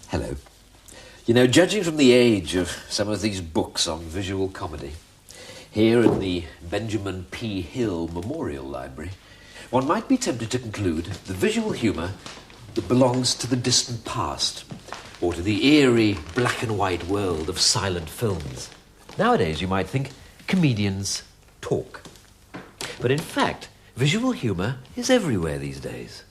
Hello. You know, judging from the age of some of these books on visual comedy, here in the Benjamin P. Hill Memorial Library, one might be tempted to conclude the visual humour that belongs to the distant past, or to the eerie black and white world of silent films. Nowadays, you might think comedians talk. But in fact, visual humour is everywhere these days.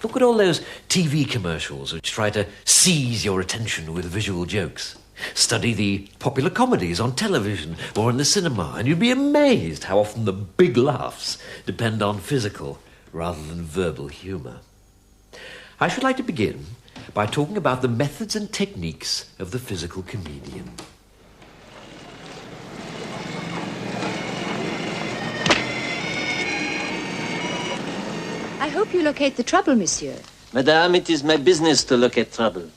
Look at all those TV commercials which try to seize your attention with visual jokes. Study the popular comedies on television or in the cinema, and you'd be amazed how often the big laughs depend on physical rather than verbal humour. I should like to begin by talking about the methods and techniques of the physical comedian. I hope you locate the trouble, monsieur. Madame, it is my business to locate trouble.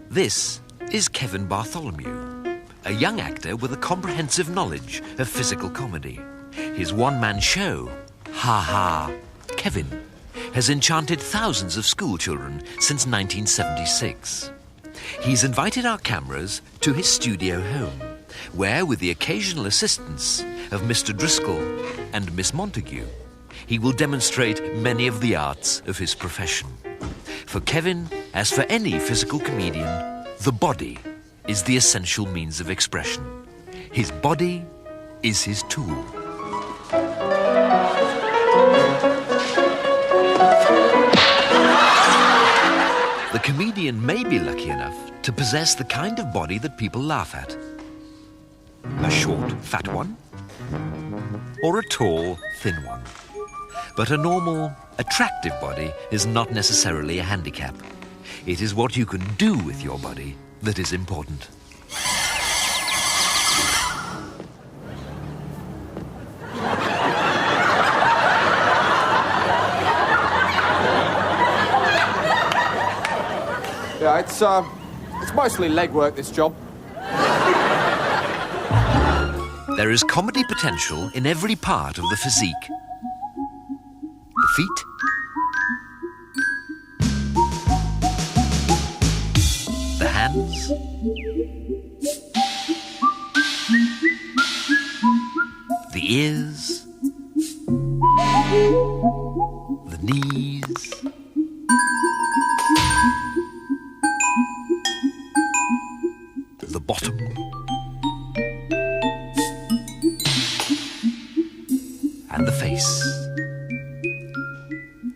This is Kevin Bartholomew, a young actor with a comprehensive knowledge of physical comedy. His one-man show, Ha Ha, Kevin, has enchanted thousands of school children since 1976. He's invited our cameras to his studio home, where, with the occasional assistance of Mr. Driscoll and Miss Montague, he will demonstrate many of the arts of his profession. For Kevin, as for any physical comedian, the body is the essential means of expression. His body is his tool. The comedian may be lucky enough to possess the kind of body that people laugh at. A short, fat one, or a tall, thin one. But a normal, attractive body is not necessarily a handicap. It is what you can do with your body that is important. Yeah, it's mostly leg work, this job. There is comedy potential in every part of the physique. The feet, the hands, the ears, the knees, the bottom, and the face.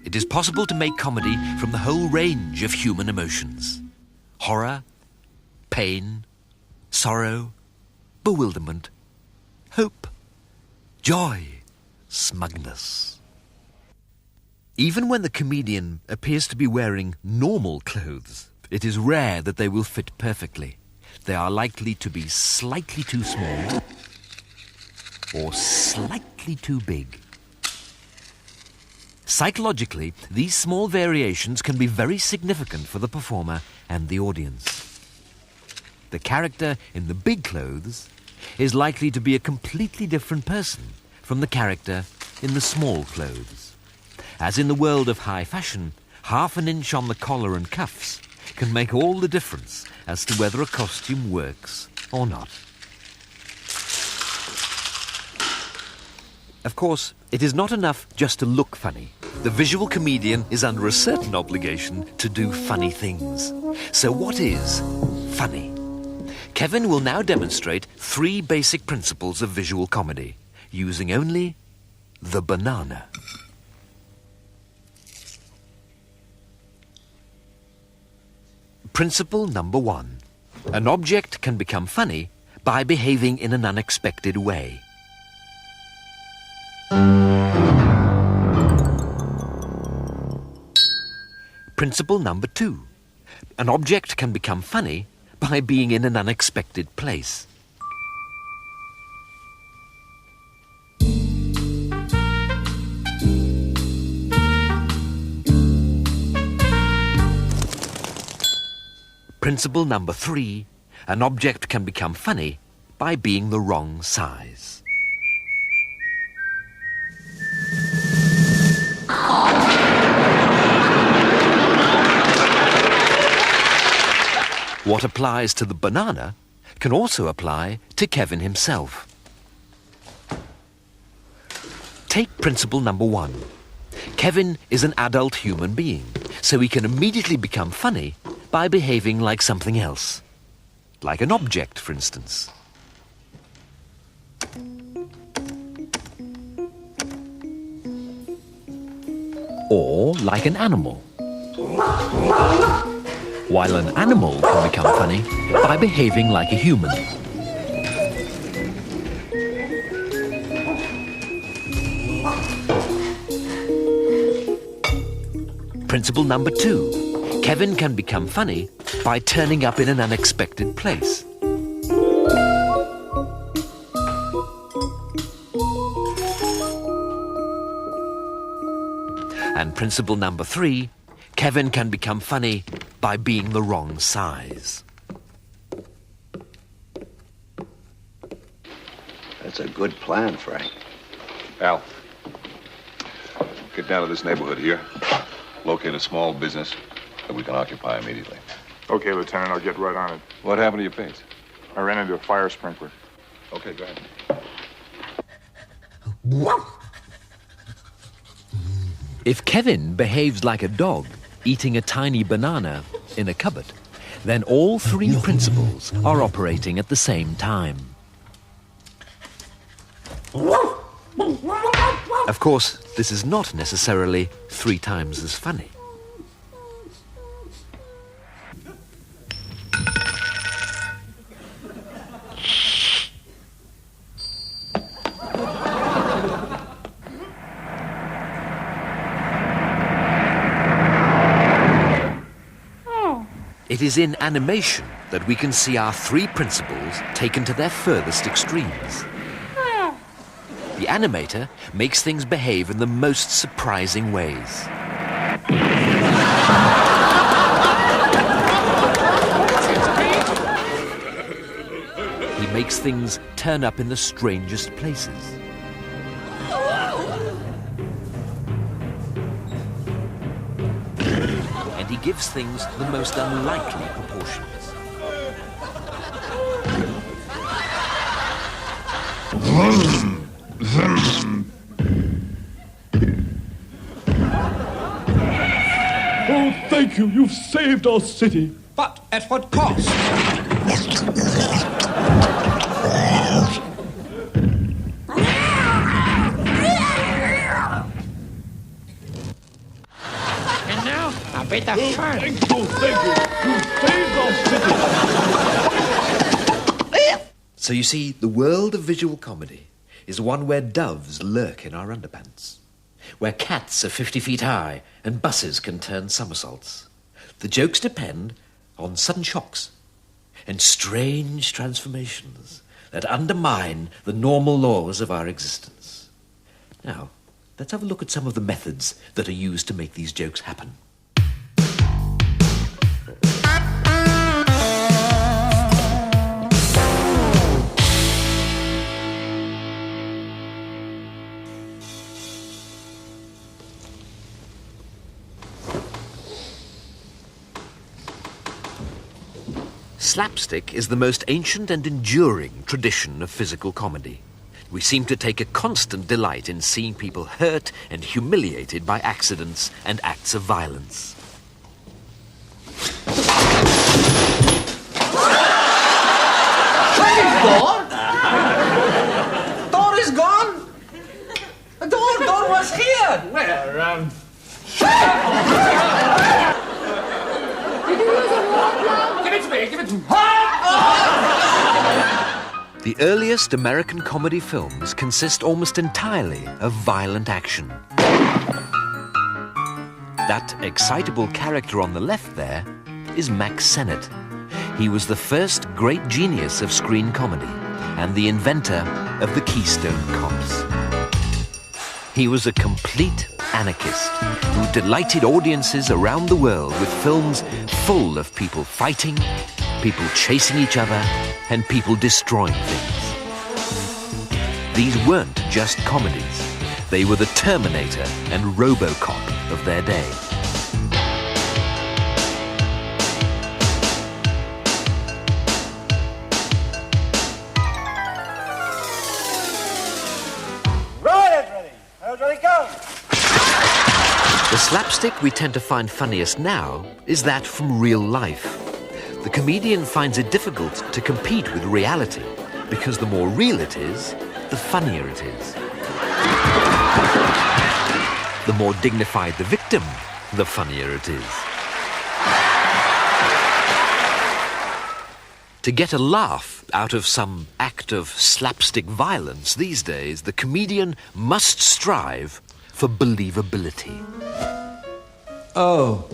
It is possible to make comedy from the whole range of human emotions. Horror, pain, sorrow, bewilderment, hope, joy, smugness. Even when the comedian appears to be wearing normal clothes, it is rare that they will fit perfectly. They are likely to be slightly too small or slightly too big. Psychologically, these small variations can be very significant for the performer and the audience. The character in the big clothes is likely to be a completely different person from the character in the small clothes. As in the world of high fashion, half an inch on the collar and cuffs can make all the difference as to whether a costume works or not. Of course, it is not enough just to look funny. The visual comedian is under a certain obligation to do funny things. So what is funny? Kevin will now demonstrate 3 basic principles of visual comedy, using only the banana. Principle number 1. An object can become funny by behaving in an unexpected way. Principle number 2. An object can become funny by being in an unexpected place. Principle number 3. an object can become funny by being the wrong size. What applies to the banana can also apply to Kevin himself. Take principle number 1. Kevin is an adult human being, so he can immediately become funny by behaving like something else. Like an object, for instance. Or like an animal. While an animal can become funny by behaving like a human. Principle number 2. Kevin can become funny by turning up in an unexpected place. And principle number 3, Kevin can become funny by being the wrong size. That's a good plan, Frank. Al, get down to this neighborhood here, locate a small business that we can occupy immediately. Okay, Lieutenant, I'll get right on it. What happened to your paints? I ran into a fire sprinkler. Okay, go ahead. If Kevin behaves like a dog eating a tiny banana in a cupboard, then all 3 principles are operating at the same time. Of course, this is not necessarily 3 times as funny. It is in animation that we can see our 3 principles taken to their furthest extremes. The animator makes things behave in the most surprising ways. He makes things turn up in the strangest places. And he gives things the most unlikely proportions. Oh, thank you. You've saved our city. But at what cost? And now, a bit of fun. Thank you. You've saved our city. So you see, the world of visual comedy is one where doves lurk in our underpants, where cats are 50 feet high and buses can turn somersaults. The jokes depend on sudden shocks and strange transformations that undermine the normal laws of our existence. Now, let's have a look at some of the methods that are used to make these jokes happen. Slapstick is the most ancient and enduring tradition of physical comedy. We seem to take a constant delight in seeing people hurt and humiliated by accidents and acts of violence. Gone? Door is gone? Door was here. Where, Give it to me, give it to me. The earliest American comedy films consist almost entirely of violent action. That excitable character on the left there is Max Sennett. He was the first great genius of screen comedy and the inventor of the Keystone Cops. He was a complete anarchist who delighted audiences around the world with films full of people fighting, people chasing each other and people destroying things. These weren't just comedies. They were the Terminator and RoboCop of their day. The slapstick we tend to find funniest now is that from real life. The comedian finds it difficult to compete with reality because the more real it is, the funnier it is. The more dignified the victim, the funnier it is. To get a laugh out of some act of slapstick violence these days, the comedian must strive for believability. Oh.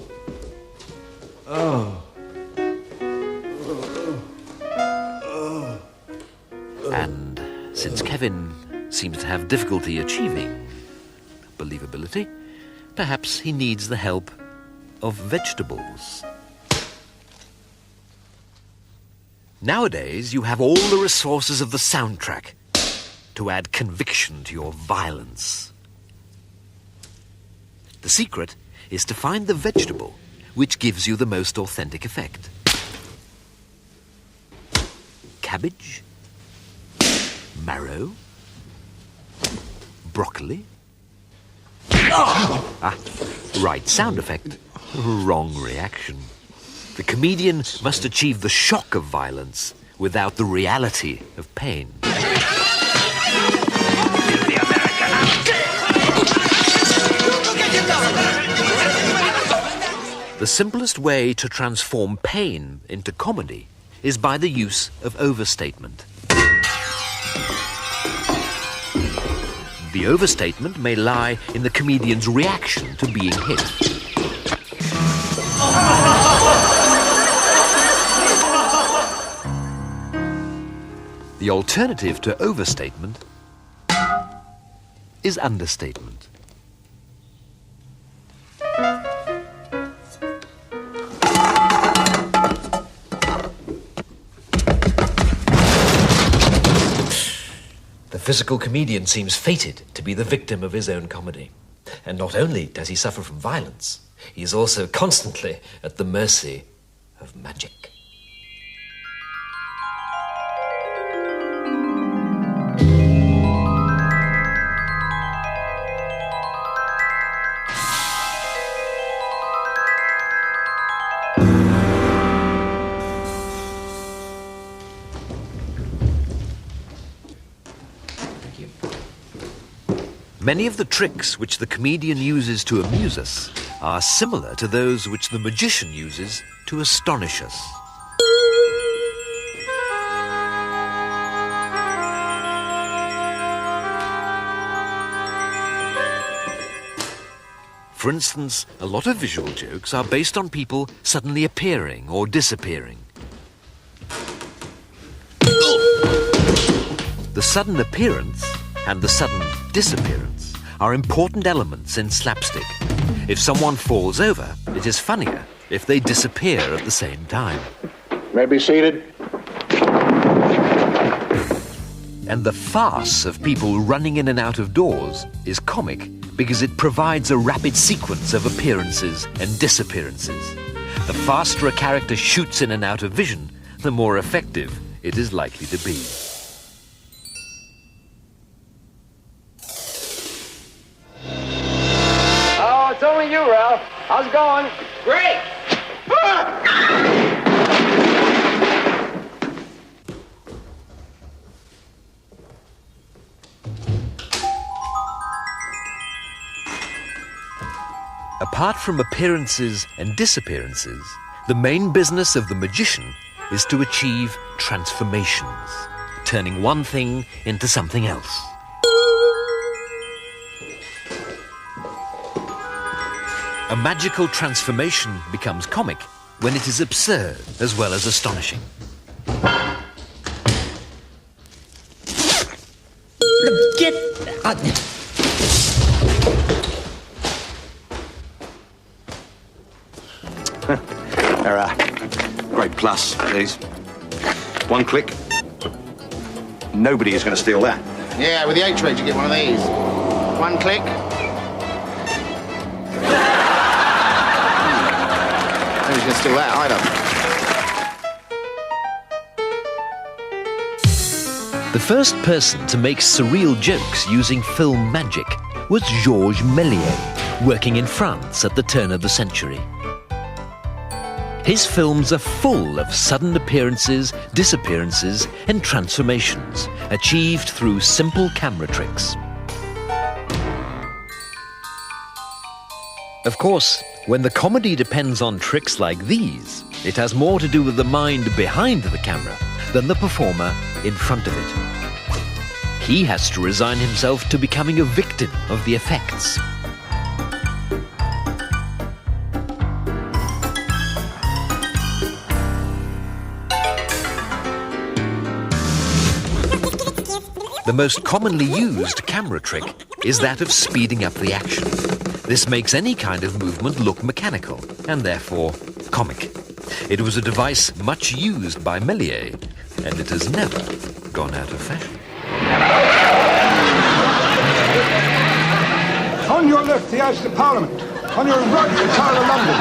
And since Kevin seems to have difficulty achieving believability, perhaps he needs the help of vegetables. Nowadays, you have all the resources of the soundtrack to add conviction to your violence. The secret is to find the vegetable which gives you the most authentic effect. Cabbage? Marrow? Broccoli? Right sound effect, wrong reaction. The comedian must achieve the shock of violence without the reality of pain. The simplest way to transform pain into comedy is by the use of overstatement. The overstatement may lie in the comedian's reaction to being hit. The alternative to overstatement is understatement. The physical comedian seems fated to be the victim of his own comedy. And not only does he suffer from violence, he is also constantly at the mercy of magic. Many of the tricks which the comedian uses to amuse us are similar to those which the magician uses to astonish us. For instance, a lot of visual jokes are based on people suddenly appearing or disappearing. The sudden appearance and the sudden disappearance are important elements in slapstick. If someone falls over, it is funnier if they disappear at the same time. May be seated. And the farce of people running in and out of doors is comic because it provides a rapid sequence of appearances and disappearances. The faster a character shoots in and out of vision, the more effective it is likely to be. Oh, it's only you, Ralph. How's it going? Great! Apart from appearances and disappearances, the main business of the magician is to achieve transformations, turning one thing into something else. A magical transformation becomes comic when it is absurd as well as astonishing. Get out. They're great plus, please. One click. Nobody is going to steal that. Yeah, with the H-rate you get one of these. One click. Nobody's going to steal that either. The first person to make surreal jokes using film magic was Georges Méliès, working in France at the turn of the century. His films are full of sudden appearances, disappearances, and transformations, achieved through simple camera tricks. Of course, when the comedy depends on tricks like these, it has more to do with the mind behind the camera than the performer in front of it. He has to resign himself to becoming a victim of the effects. The most commonly used camera trick is that of speeding up the action. This makes any kind of movement look mechanical and therefore comic. It was a device much used by Méliès, and it has never gone out of fashion. On your left, the House of Parliament. On your right, the Tower of London.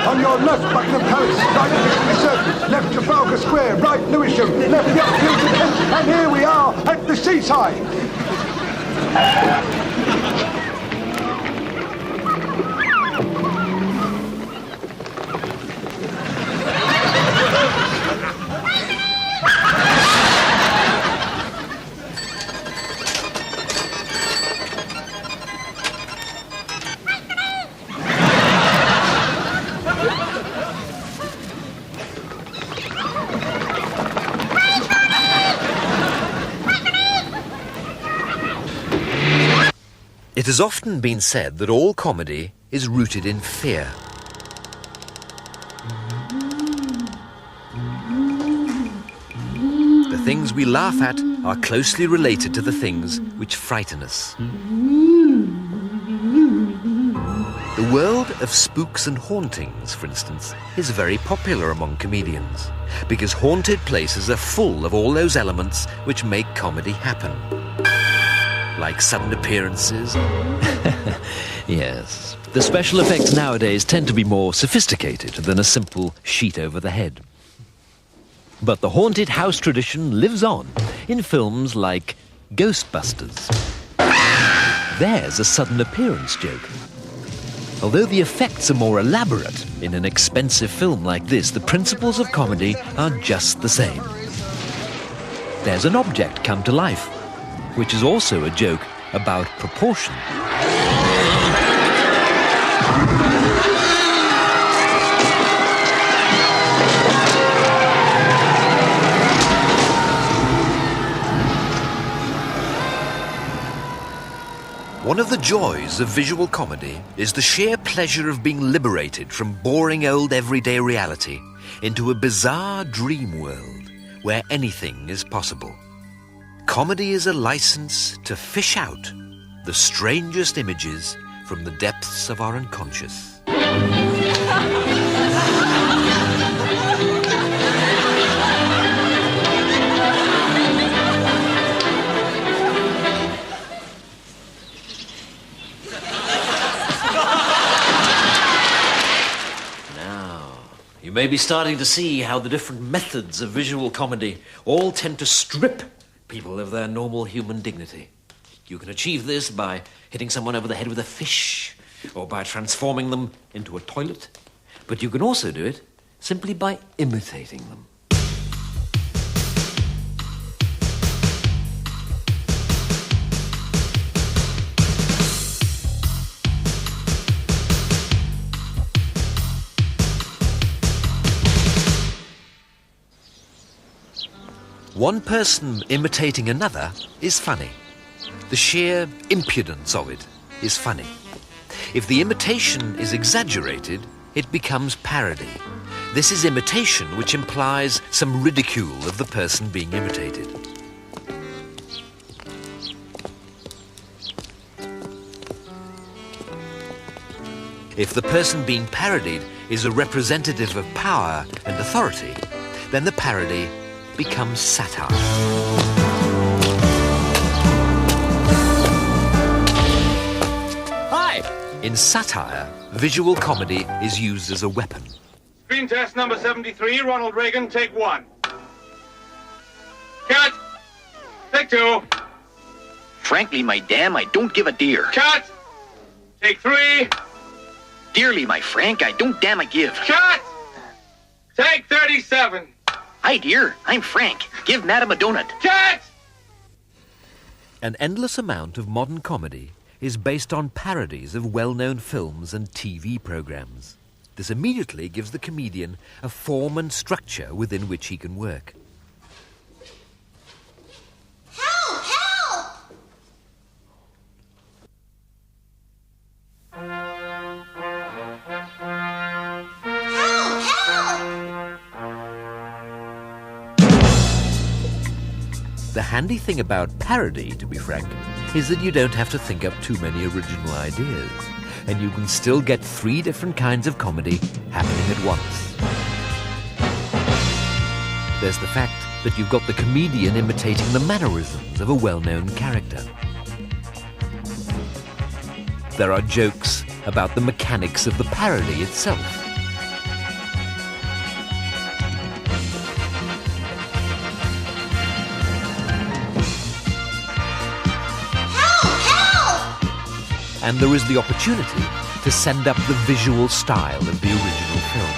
On your left, Buckingham Palace. Right, Piccadilly Circus. Left, Trafalgar Square. Right, Lewisham. Left, the Upfields of Kent. And here we are at the seaside. It has often been said that all comedy is rooted in fear. The things we laugh at are closely related to the things which frighten us. The world of spooks and hauntings, for instance, is very popular among comedians because haunted places are full of all those elements which make comedy happen. Like sudden appearances. Yes. The special effects nowadays tend to be more sophisticated than a simple sheet over the head. But the haunted house tradition lives on in films like Ghostbusters. There's a sudden appearance joke. Although the effects are more elaborate in an expensive film like this, the principles of comedy are just the same. There's an object come to life, which is also a joke about proportion. One of the joys of visual comedy is the sheer pleasure of being liberated from boring old everyday reality into a bizarre dream world where anything is possible. Comedy is a license to fish out the strangest images from the depths of our unconscious. Now, you may be starting to see how the different methods of visual comedy all tend to strip people of their normal human dignity. You can achieve this by hitting someone over the head with a fish or by transforming them into a toilet. But you can also do it simply by imitating them. One person imitating another is funny. The sheer impudence of it is funny. If the imitation is exaggerated, it becomes parody. This is imitation which implies some ridicule of the person being imitated. If the person being parodied is a representative of power and authority, then the parody becomes satire. Hi! In satire, visual comedy is used as a weapon. Screen test number 73, Ronald Reagan, take 1. Cut! Take 2. Frankly, my dam, I don't give a dear. Cut! Take 3. Dearly, my Frank, I don't damn a give. Cut! Take 37. Hi, dear, I'm Frank. Give Madam a donut. Cut! An endless amount of modern comedy is based on parodies of well-known films and TV programs. This immediately gives the comedian a form and structure within which he can work. Help! Help! Help! Help! The handy thing about parody, to be frank, is that you don't have to think up too many original ideas, and you can still get 3 different kinds of comedy happening at once. There's the fact that you've got the comedian imitating the mannerisms of a well-known character. There are jokes about the mechanics of the parody itself. And there is the opportunity to send up the visual style of the original film.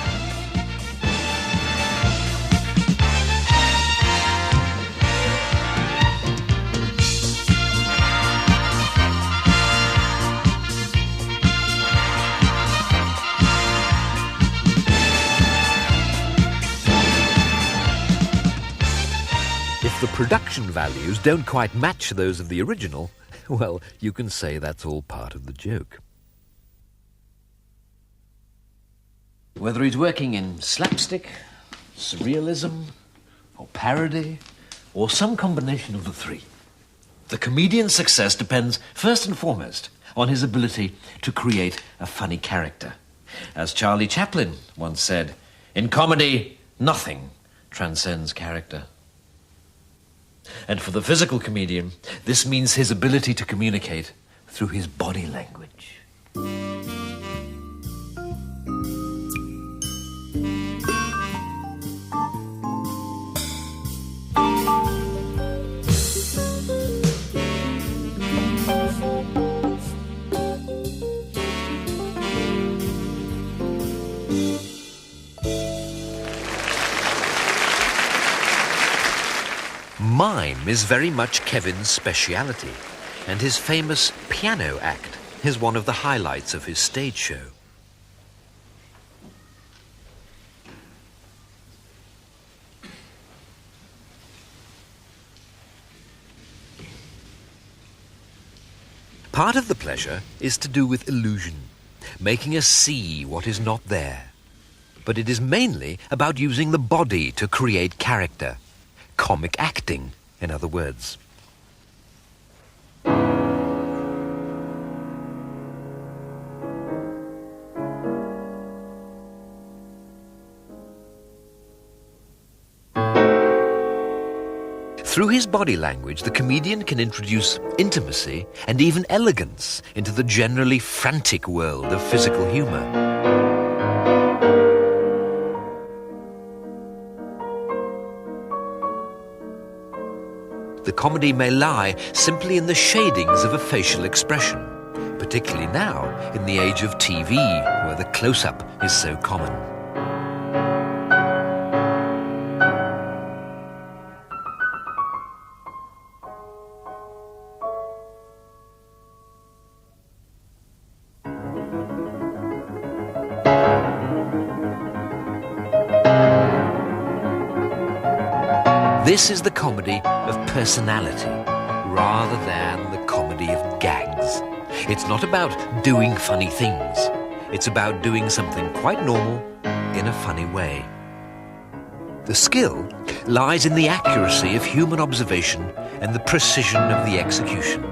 If the production values don't quite match those of the original, well, you can say that's all part of the joke. Whether he's working in slapstick, surrealism, or parody, or some combination of the 3, the comedian's success depends first and foremost on his ability to create a funny character. As Charlie Chaplin once said, "In comedy, nothing transcends character." And for the physical comedian, this means his ability to communicate through his body language. Mime is very much Kevin's speciality, and his famous piano act is one of the highlights of his stage show. Part of the pleasure is to do with illusion, making us see what is not there. But it is mainly about using the body to create character. Comic acting, in other words. Through his body language, the comedian can introduce intimacy and even elegance into the generally frantic world of physical humor. The comedy may lie simply in the shadings of a facial expression, particularly now in the age of TV, where the close-up is so common. This is the comedy of personality, rather than the comedy of gags. It's not about doing funny things. It's about doing something quite normal in a funny way. The skill lies in the accuracy of human observation and the precision of the execution.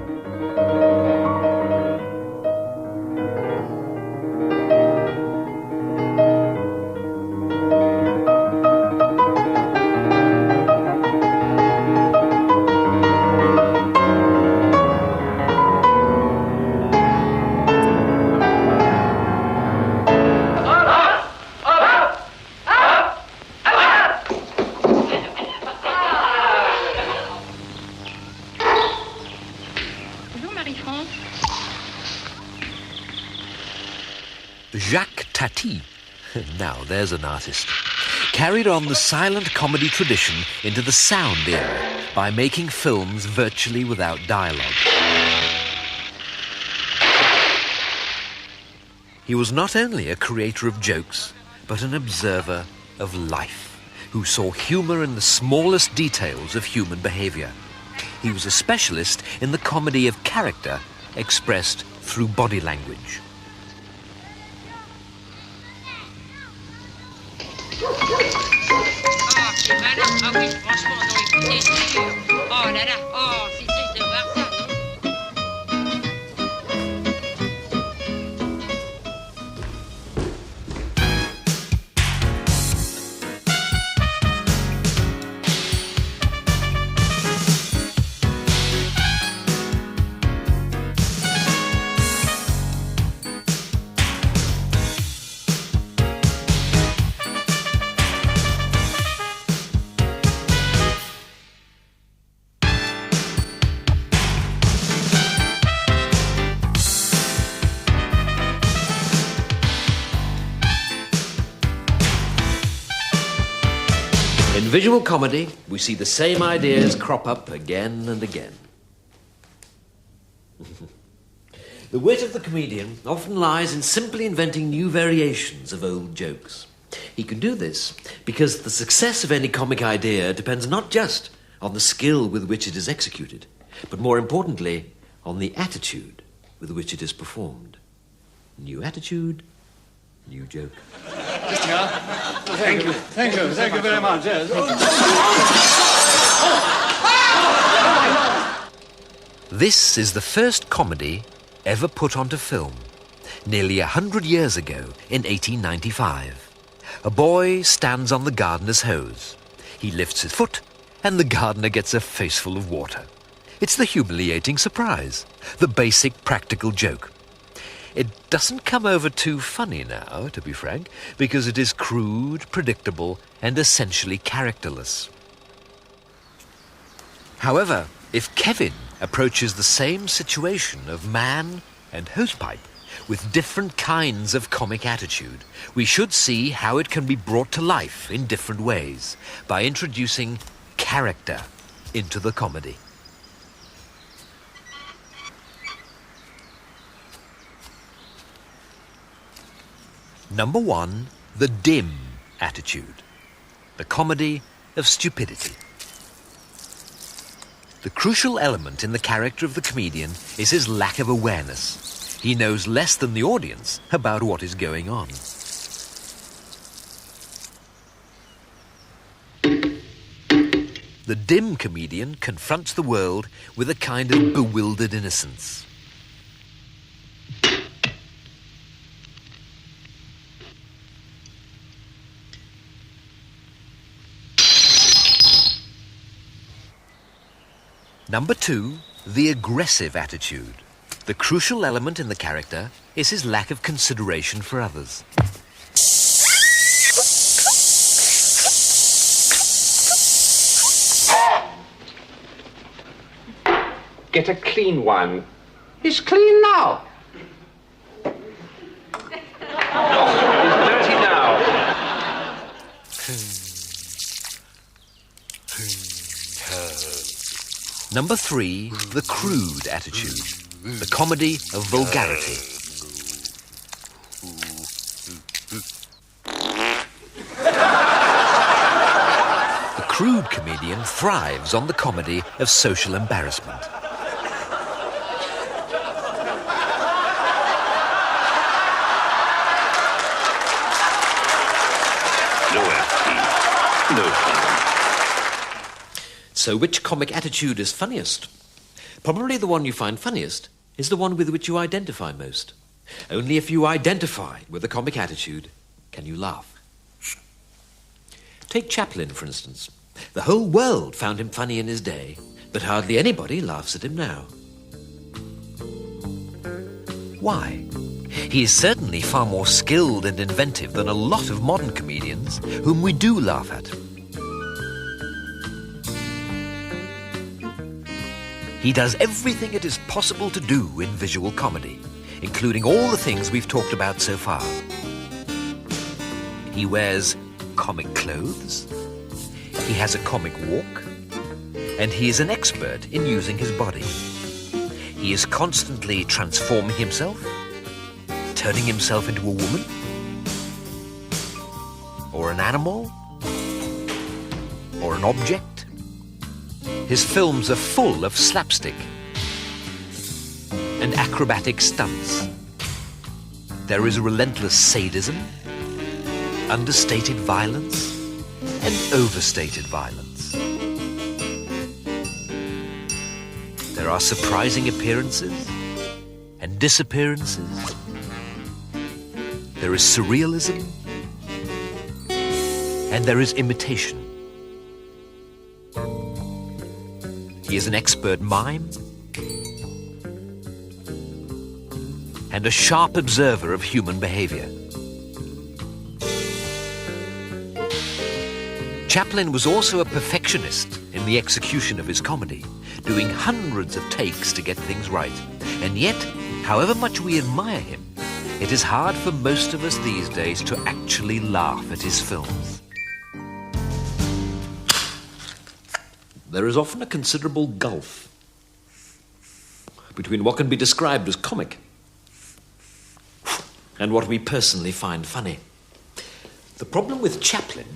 Jacques Tati, now there's an artist, carried on the silent comedy tradition into the sound era by making films virtually without dialogue. He was not only a creator of jokes, but an observer of life, who saw humour in the smallest details of human behaviour. He was a specialist in the comedy of character expressed through body language. In visual comedy, we see the same ideas crop up again and again. The wit of the comedian often lies in simply inventing new variations of old jokes. He can do this because the success of any comic idea depends not just on the skill with which it is executed, but more importantly, on the attitude with which it is performed. New attitude, new joke. Thank you. Thank you. Thank you very much. Yes. This is the first comedy ever put onto film, nearly 100 years ago in 1895. A boy stands on the gardener's hose. He lifts his foot, and the gardener gets a faceful of water. It's the humiliating surprise, the basic practical joke. It doesn't come over too funny now, to be frank, because it is crude, predictable, and essentially characterless. However, if Kevin approaches the same situation of man and hosepipe with different kinds of comic attitude, we should see how it can be brought to life in different ways by introducing character into the comedy. Number 1, the dim attitude, the comedy of stupidity. The crucial element in the character of the comedian is his lack of awareness. He knows less than the audience about what is going on. The dim comedian confronts the world with a kind of bewildered innocence. Number 2, the aggressive attitude. The crucial element in the character is his lack of consideration for others. Get a clean one. It's clean now. It's dirty now. Number 3, the crude attitude, the comedy of vulgarity. The crude comedian thrives on the comedy of social embarrassment. No fun. So which comic attitude is funniest? Probably the one you find funniest is the one with which you identify most. Only if you identify with the comic attitude can you laugh. Take Chaplin, for instance. The whole world found him funny in his day, but hardly anybody laughs at him now. Why? He is certainly far more skilled and inventive than a lot of modern comedians whom we do laugh at. He does everything it is possible to do in visual comedy. including all the things we've talked about so far. He wears comic clothes, he has a comic walk, and he is an expert in using his body. He is constantly transforming himself, turning himself into a woman, or an animal, or an object. His films are full of slapstick and acrobatic stunts. There is relentless sadism, understated violence, and overstated violence. There are surprising appearances and disappearances. There is surrealism, and there is imitation. He is an expert mime and a sharp observer of human behavior. Chaplin was also a perfectionist in the execution of his comedy, doing hundreds of takes to get things right. And yet, however much we admire him, it is hard for most of us these days to actually laugh at his films. There is often a considerable gulf between what can be described as comic and what we personally find funny. The problem with Chaplin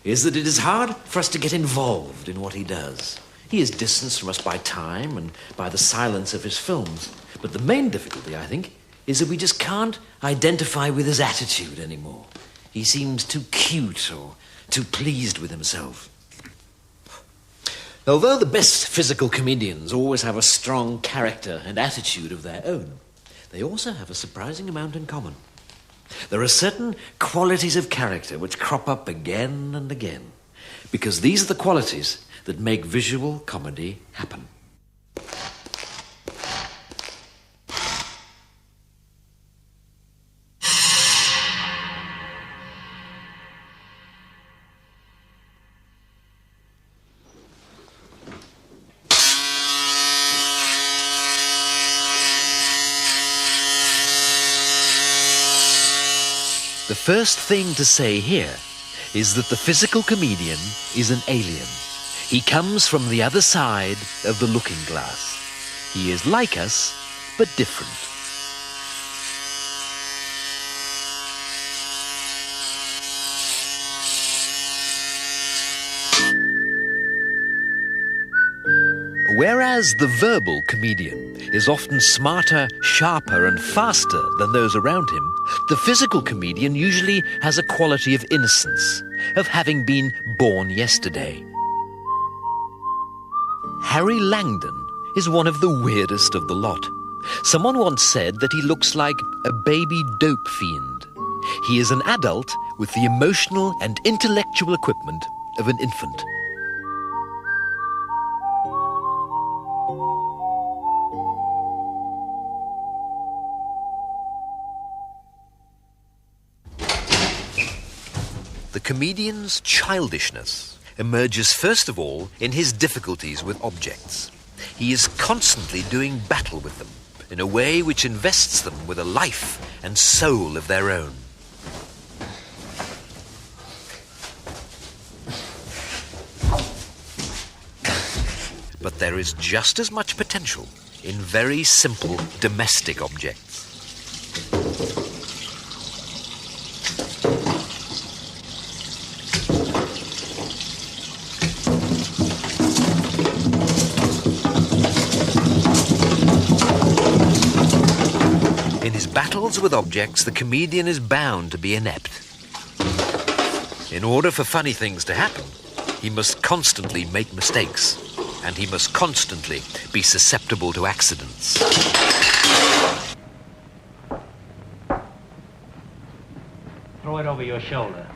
is that it is hard for us to get involved in what he does. He is distanced from us by time and by the silence of his films. But the main difficulty, I think, is that we just can't identify with his attitude anymore. He seems too cute or too pleased with himself. Although the best physical comedians always have a strong character and attitude of their own, they also have a surprising amount in common. There are certain qualities of character which crop up again and again, because these are the qualities that make visual comedy happen. The first thing to say here is that the physical comedian is an alien. He comes from the other side of the looking glass. He is like us, but different. Whereas the verbal comedian is often smarter, sharper, and faster than those around him, the physical comedian usually has a quality of innocence, of having been born yesterday. Harry Langdon is one of the weirdest of the lot. Someone once said that he looks like a baby dope fiend. He is an adult with the emotional and intellectual equipment of an infant. The comedian's childishness emerges first of all in his difficulties with objects. He is constantly doing battle with them in a way which invests them with a life and soul of their own. But there is just as much potential in very simple domestic objects. In his battles with objects, the comedian is bound to be inept. In order for funny things to happen, he must constantly make mistakes, and he must constantly be susceptible to accidents. Throw it over your shoulder.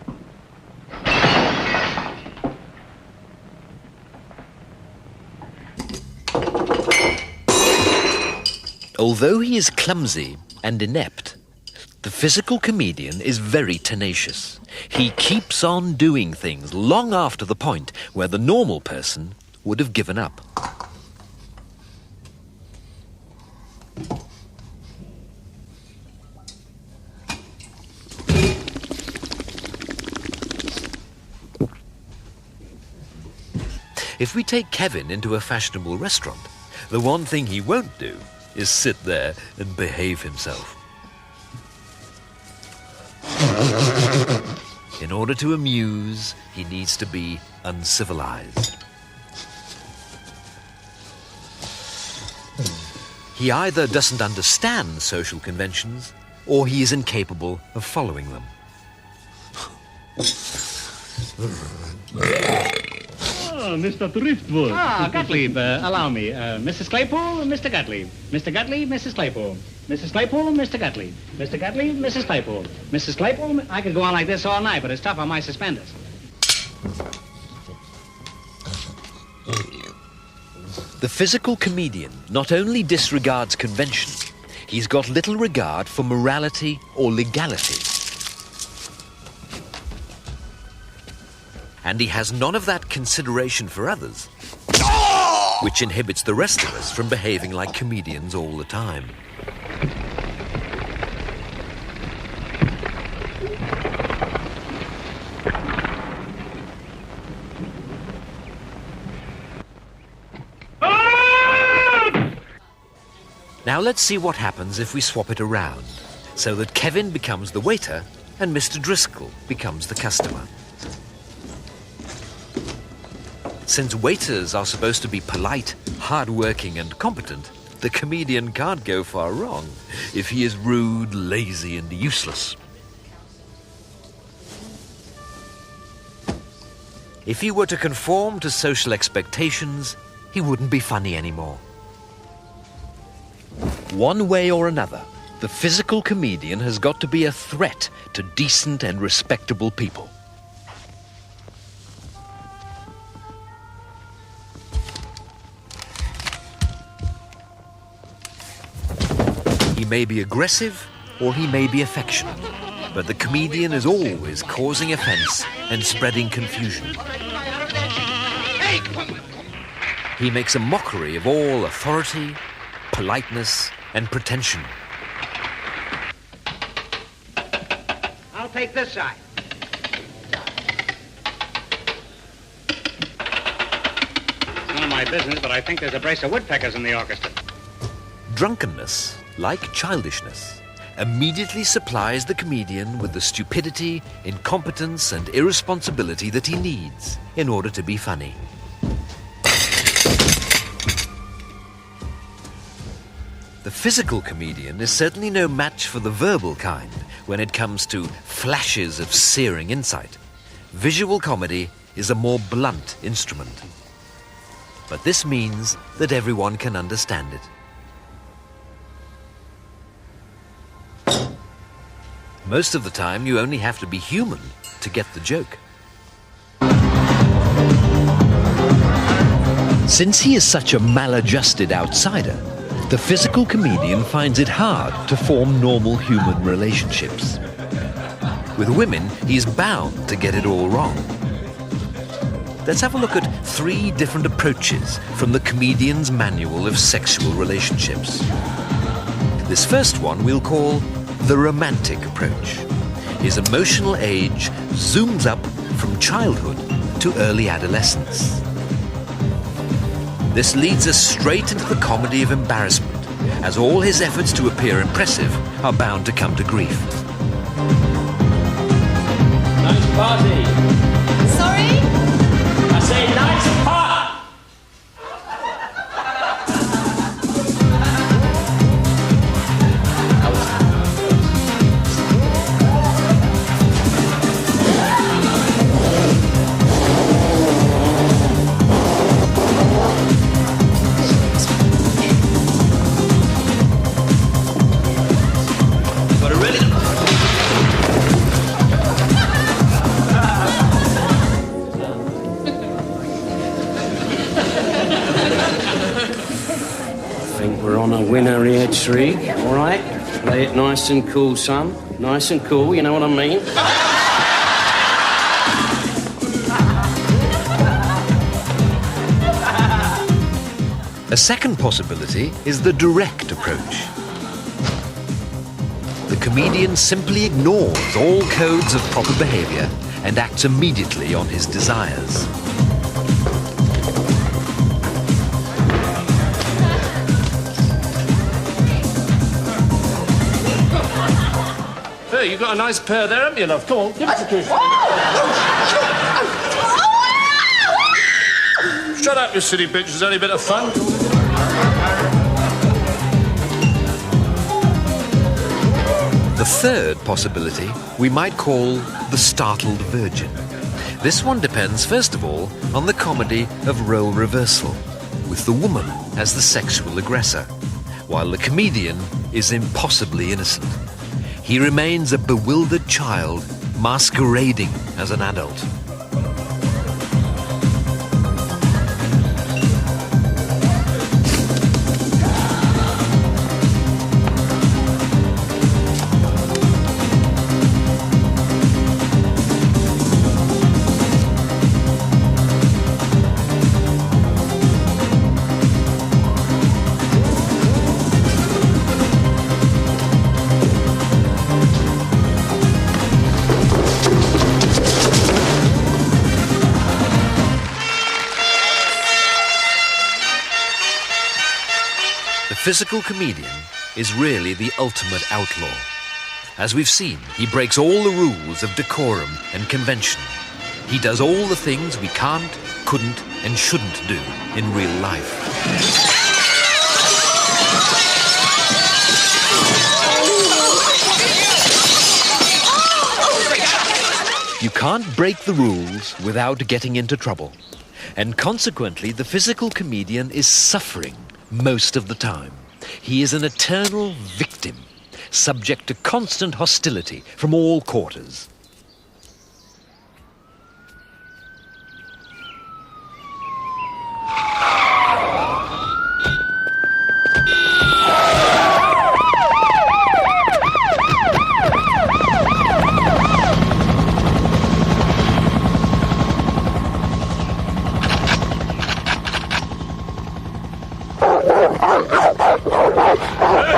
Although he is clumsy and inept, the physical comedian is very tenacious. He keeps on doing things long after the point where the normal person would have given up. If we take Kevin into a fashionable restaurant, the one thing he won't do is sit there and behave himself. In order to amuse, he needs to be uncivilized. He either doesn't understand social conventions, or he is incapable of following them. Oh, Mr. Driftwood. Ah, Gottlieb, allow me. Mrs. Claypool, Mr. Gottlieb. Mr. Gottlieb, Mrs. Claypool. Mrs. Claypool, Mr. Gottlieb. Mr. Gottlieb, Mrs. Claypool. Mrs. Claypool, I could go on like this all night, but it's tough on my suspenders. The physical comedian not only disregards convention, he's got little regard for morality or legality. And he has none of that consideration for others, which inhibits the rest of us from behaving like comedians all the time. Now let's see what happens if we swap it around, so that Kevin becomes the waiter and Mr. Driscoll becomes the customer. Since waiters are supposed to be polite, hard-working and competent, the comedian can't go far wrong if he is rude, lazy and useless. If he were to conform to social expectations, he wouldn't be funny anymore. One way or another, the physical comedian has got to be a threat to decent and respectable people. He may be aggressive or he may be affectionate, but the comedian is always causing offense and spreading confusion. He makes a mockery of all authority, politeness and pretension. I'll take this side. It's none of my business, but I think there's a brace of woodpeckers in the orchestra. Drunkenness, like childishness, immediately supplies the comedian with the stupidity, incompetence and irresponsibility that he needs in order to be funny. The physical comedian is certainly no match for the verbal kind when it comes to flashes of searing insight. Visual comedy is a more blunt instrument. But this means that everyone can understand it. Most of the time, you only have to be human to get the joke. Since he is such a maladjusted outsider, the physical comedian finds it hard to form normal human relationships. With women, he's bound to get it all wrong. Let's have a look at 3 different approaches from the comedian's manual of sexual relationships. This first one we'll call the romantic approach. His emotional age zooms up from childhood to early adolescence. This leads us straight into the comedy of embarrassment, as all his efforts to appear impressive are bound to come to grief. Nice party. Sorry? I say nice party. Winner here, Trig. All right? Play it nice and cool, son. Nice and cool, you know what I mean? A second possibility is the direct approach. The comedian simply ignores all codes of proper behavior and acts immediately on his desires. There, you've got a nice pair there, haven't you, love? Come on, give us a kiss. Shut up, you silly bitch. It's only a bit of fun. The third possibility we might call the startled virgin. This one depends, first of all, on the comedy of role reversal, with the woman as the sexual aggressor, while the comedian is impossibly innocent. He remains a bewildered child masquerading as an adult. The physical comedian is really the ultimate outlaw. As we've seen, he breaks all the rules of decorum and convention. He does all the things we can't, couldn't, and shouldn't do in real life. You can't break the rules without getting into trouble. And consequently, the physical comedian is suffering most of the time. He is an eternal victim, subject to constant hostility from all quarters.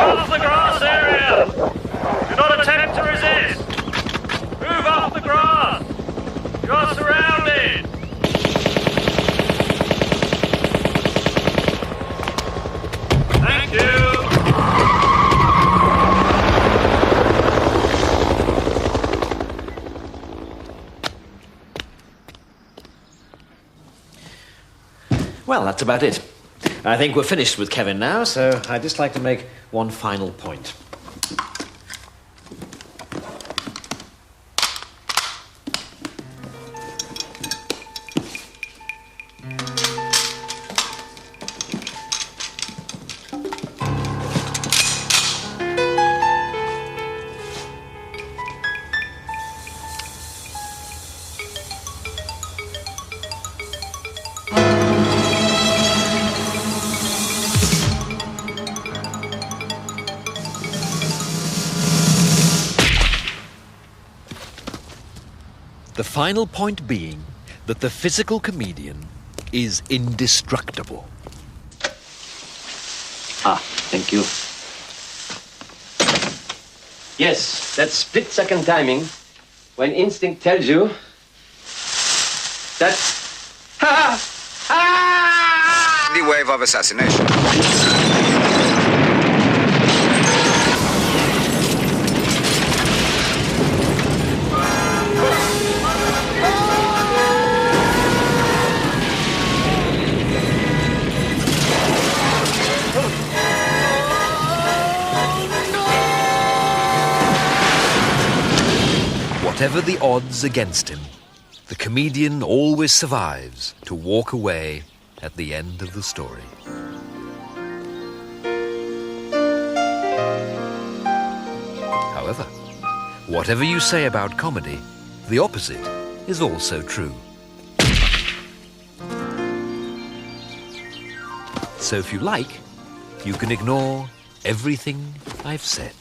Off the grass area! Do not attempt to resist! Move off the grass! You are surrounded! Thank you! Well, that's about it. I think we're finished with Kevin now, so I'd just like to make one final point. The final point being that the physical comedian is indestructible. Ah, thank you. Yes, that split-second timing when instinct tells you that... The wave of assassination. Whatever the odds against him, the comedian always survives to walk away at the end of the story. However, whatever you say about comedy, the opposite is also true. So if you like, you can ignore everything I've said.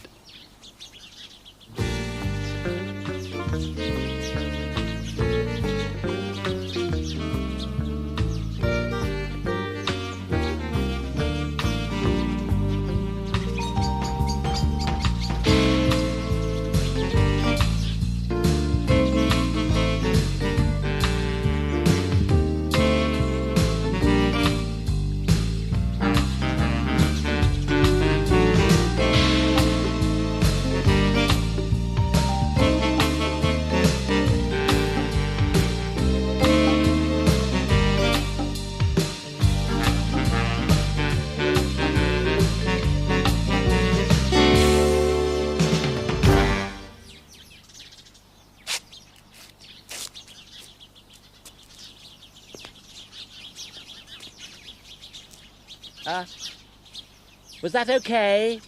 Was that okay?